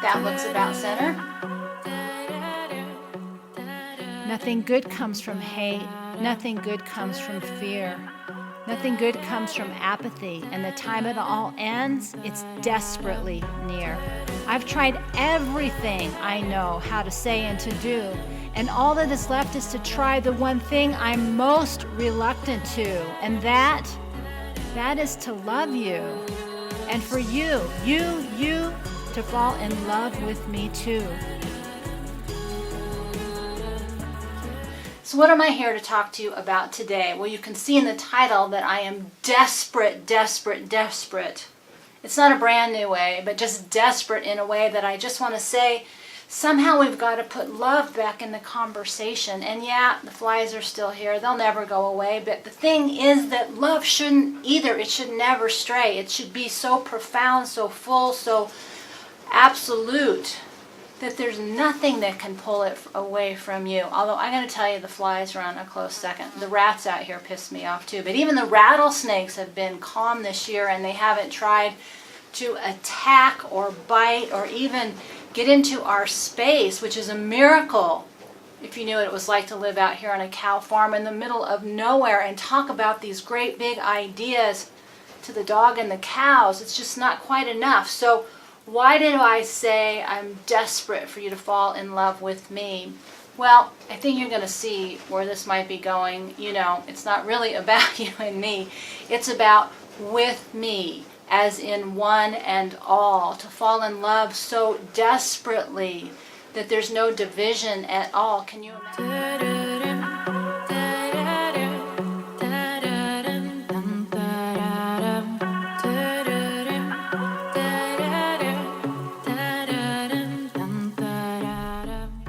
think that looks about center. Nothing good comes from hate. Nothing good comes from fear. Nothing good comes from apathy. And the time it all ends, it's desperately near. I've tried everything I know how to say and to do. And all that is left is to try the one thing I'm most reluctant to. And that is to love you. And for you to fall in love with me too. So what am I here to talk to you about today? Well, you can see in the title that I am desperate, desperate, desperate. It's not a brand new way, but just desperate in a way that I just want to say, somehow we've got to put love back in the conversation. And yeah, the flies are still here. They'll never go away. But the thing is that love shouldn't either. It should never stray. It should be so profound, so full, so absolute, that there's nothing that can pull it away from you. Although I gotta tell you, the flies are on a close second. The rats out here piss me off too. But even the rattlesnakes have been calm this year, and they haven't tried to attack or bite or even get into our space, which is a miracle. If you knew what it was like to live out here on a cow farm in the middle of nowhere and talk about these great big ideas to the dog and the cows, it's just not quite enough. So why did I say I'm desperate for you to fall in love with me? Well, I think you're going to see where this might be going. You know, it's not really about you and me. It's about with me, as in one and all. To fall in love so desperately that there's no division at all. Can you imagine?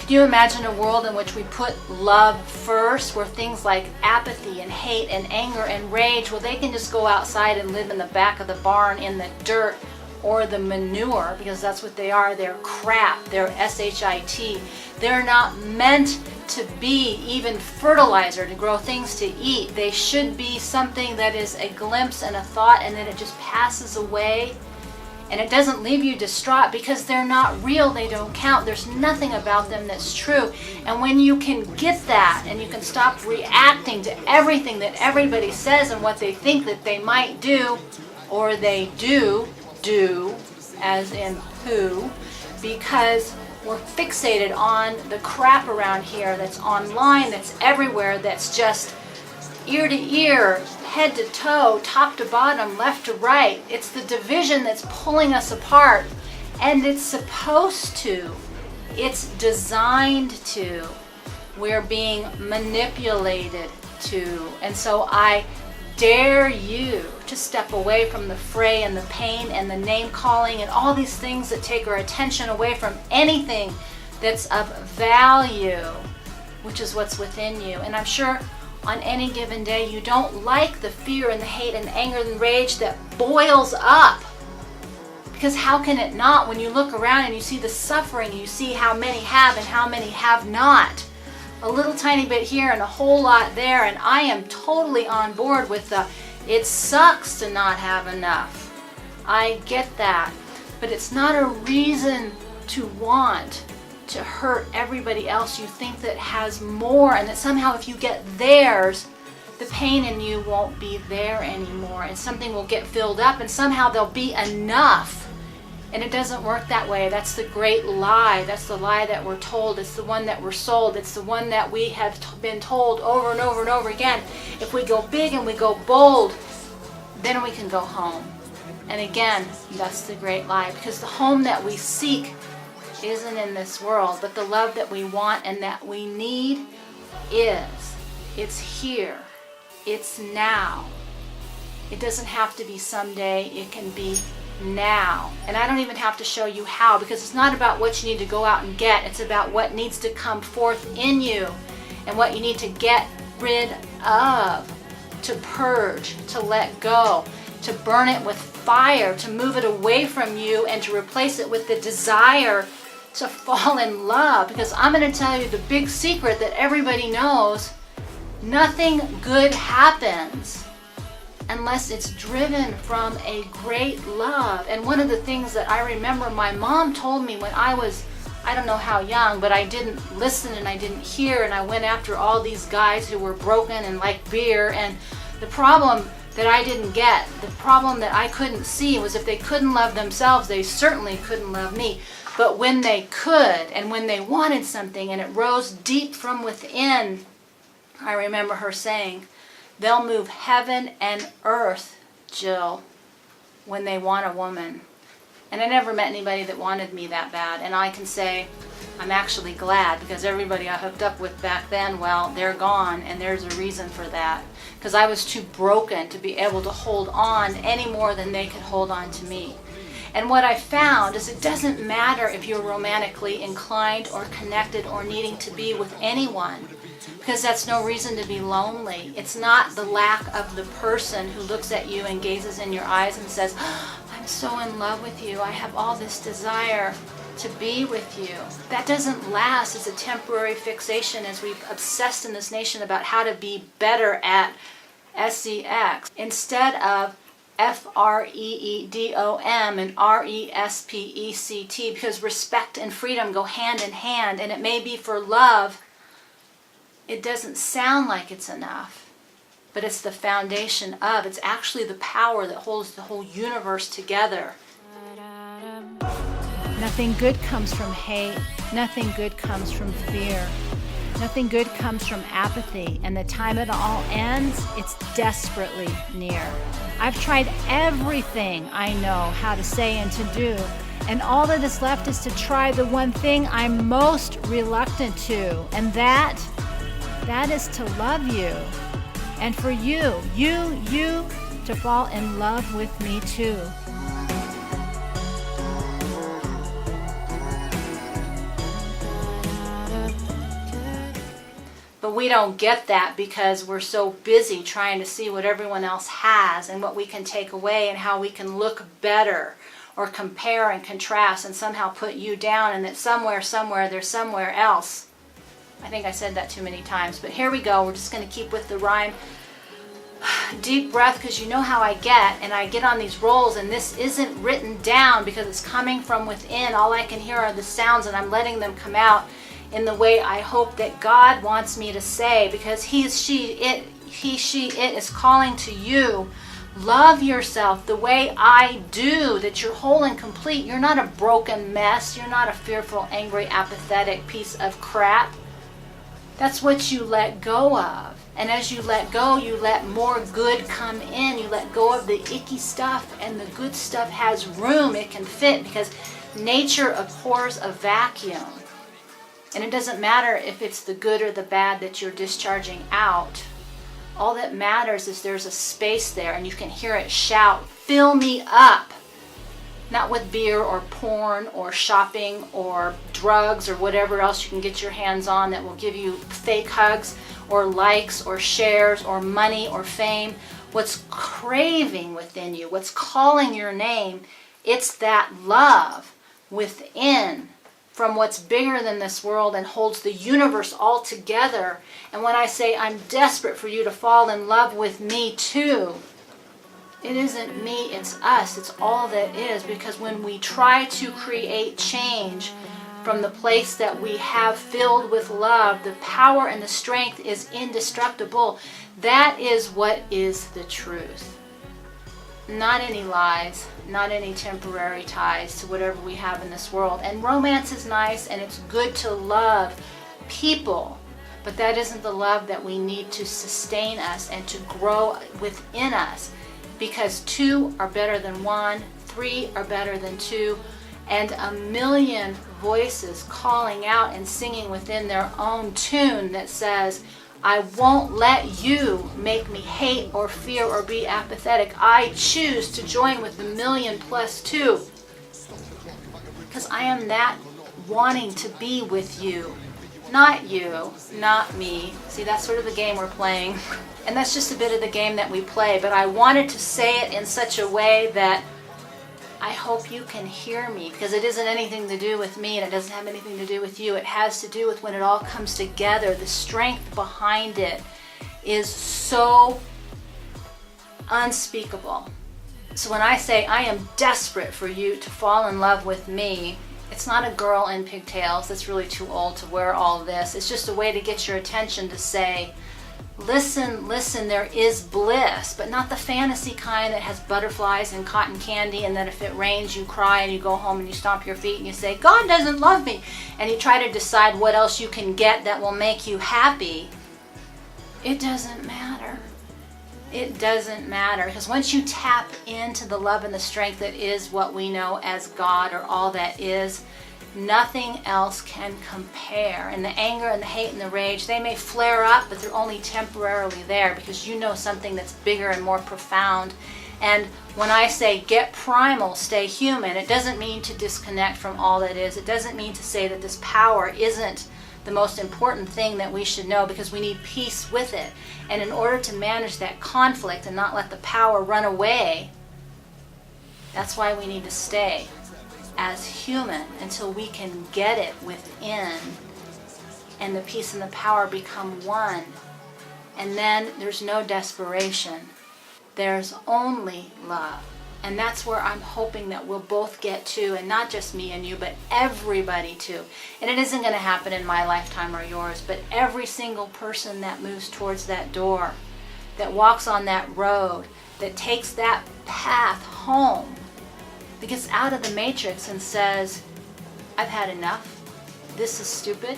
Can you imagine a world in which we put love first, where things like apathy and hate and anger and rage, well, they can just go outside and live in the back of the barn in the dirt or the manure, because that's what they are. They're crap. They're SHIT. They're not meant to be even fertilizer to grow things to eat. They should be something that is a glimpse and a thought, and then it just passes away. And it doesn't leave you distraught because they're not real, they don't count. There's nothing about them that's true. And when you can get that and you can stop reacting to everything that everybody says and what they think that they might do, or they do, as in who, because we're fixated on the crap around here that's online, that's everywhere, that's just ear to ear, head to toe, top to bottom, left to right. It's the division that's pulling us apart, and it's supposed to. It's designed to. We're being manipulated to. And so I dare you to step away from the fray and the pain and the name calling and all these things that take our attention away from anything that's of value, which is what's within you. And I'm sure on any given day, you don't like the fear and the hate and the anger and rage that boils up. Because how can it not when you look around and you see the suffering, you see how many have and how many have not. A little tiny bit here and a whole lot there, and I am totally on board with the, it sucks to not have enough. I get that. But it's not a reason to want to hurt everybody else you think that has more, and that somehow if you get theirs, the pain in you won't be there anymore, and something will get filled up, and somehow there'll be enough. And it doesn't work that way. That's the great lie. That's the lie that we're told. It's the one that we're sold. It's the one that we have been told over and over and over again. If we go big and we go bold, then we can go home. And again, that's the great lie, because the home that we seek isn't in this world, but the love that we want and that we need is. It's here. It's now. It doesn't have to be someday. It can be now. And I don't even have to show you how, because it's not about what you need to go out and get. It's about what needs to come forth in you and what you need to get rid of, to purge, to let go, to burn it with fire, to move it away from you and to replace it with the desire to fall in love. Because I'm going to tell you the big secret that everybody knows: nothing good happens unless it's driven from a great love. And one of the things that I remember my mom told me when I was, I don't know how young, but I didn't listen and I didn't hear, and I went after all these guys who were broken and liked beer. And the problem that I didn't get, the problem that I couldn't see, was if they couldn't love themselves, they certainly couldn't love me. But when they could, and when they wanted something and it rose deep from within, I remember her saying, they'll move heaven and earth, Jill, when they want a woman. And I never met anybody that wanted me that bad. And I can say, I'm actually glad, because everybody I hooked up with back then, well, they're gone, and there's a reason for that. Because I was too broken to be able to hold on any more than they could hold on to me. And what I found is it doesn't matter if you're romantically inclined or connected or needing to be with anyone, because that's no reason to be lonely. It's not the lack of the person who looks at you and gazes in your eyes and says, oh, I'm so in love with you. I have all this desire to be with you. That doesn't last. It's a temporary fixation, as we've obsessed in this nation about how to be better at sex instead of FREEDOM and RESPECT, because respect and freedom go hand in hand. And it may be for love, it doesn't sound like it's enough, but it's the foundation of, it's actually the power that holds the whole universe together. Nothing good comes from hate. Nothing good comes from fear. Nothing good comes from apathy. And the time it all ends, it's desperately near. I've tried everything I know how to say and to do, and all that is left is to try the one thing I'm most reluctant to, and that is to love you. And for you to fall in love with me too. But we don't get that because we're so busy trying to see what everyone else has and what we can take away and how we can look better, or compare and contrast and somehow put you down, and that somewhere there's somewhere else. I think I said that too many times, but here we go. We're just going to keep with the rhyme. Deep breath, because you know how I get, and I get on these rolls, and this isn't written down because it's coming from within. All I can hear are the sounds, and I'm letting them come out in the way I hope that God wants me to say, because he, she, it is calling to you. Love yourself the way I do, that you're whole and complete. You're not a broken mess. You're not a fearful, angry, apathetic piece of crap. That's what you let go of. And as you let go, you let more good come in. You let go of the icky stuff, and the good stuff has room. It can fit, because nature abhors a vacuum. And it doesn't matter if it's the good or the bad that you're discharging out. All that matters is there's a space there, and you can hear it shout, fill me up. Not with beer or porn or shopping or drugs or whatever else you can get your hands on that will give you fake hugs or likes or shares or money or fame. What's craving within you, what's calling your name, it's that love within, from what's bigger than this world and holds the universe all together. And when I say I'm desperate for you to fall in love with me too, it isn't me, it's us. It's all that is, because when we try to create change from the place that we have filled with love, the power and the strength is indestructible. That is what is the truth. Not any lies, not any temporary ties to whatever we have in this world. And romance is nice, and it's good to love people, but that isn't the love that we need to sustain us and to grow within us, because two are better than one, three are better than two, and a million voices calling out and singing within their own tune that says, I won't let you make me hate or fear or be apathetic. I choose to join with the million plus two, because I am that wanting to be with you. Not you, not me. See, that's sort of the game we're playing. And that's just a bit of the game that we play. But I wanted to say it in such a way that I hope you can hear me, because it isn't anything to do with me, and it doesn't have anything to do with you. It has to do with when it all comes together. The strength behind it is so unspeakable. So when I say I am desperate for you to fall in love with me, it's not a girl in pigtails that's really too old to wear all this. It's just a way to get your attention to say, listen, listen, there is bliss, but not the fantasy kind that has butterflies and cotton candy, and then if it rains you cry and you go home and you stomp your feet and you say, God doesn't love me, and you try to decide what else you can get that will make you happy. It doesn't matter. It doesn't matter, because once you tap into the love and the strength that is what we know as God, or all that is, nothing else can compare. And the anger and the hate and the rage, they may flare up, but they're only temporarily there, because you know something that's bigger and more profound. And when I say get primal, stay human, it doesn't mean to disconnect from all that is. It doesn't mean to say that this power isn't the most important thing that we should know, because we need peace with it. And in order to manage that conflict and not let the power run away, that's why we need to stay as human until we can get it within, and the peace and the power become one. And then there's no desperation. There's only love. And that's where I'm hoping that we'll both get to, and not just me and you, but everybody too. And it isn't going to happen in my lifetime or yours, but every single person that moves towards that door, that walks on that road, that takes that path home, that gets out of the matrix and says, I've had enough. This is stupid.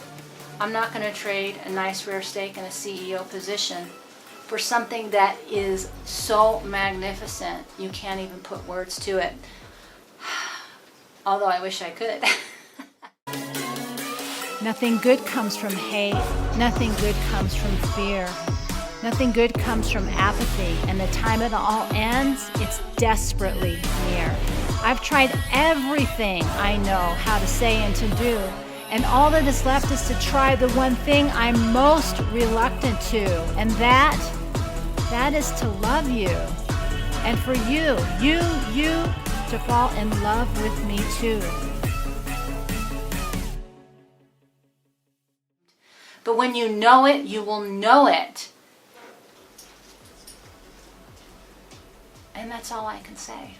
I'm not going to trade a nice rare steak and a CEO position for something that is so magnificent you can't even put words to it. Although I wish I could. Nothing good comes from hate. Nothing good comes from fear. Nothing good comes from apathy. And the time it all ends, it's desperately near. I've tried everything I know how to say and to do, and all that is left is to try the one thing I'm most reluctant to, and that is to love you. And for you to fall in love with me too. But when you know it, you will know it. And that's all I can say.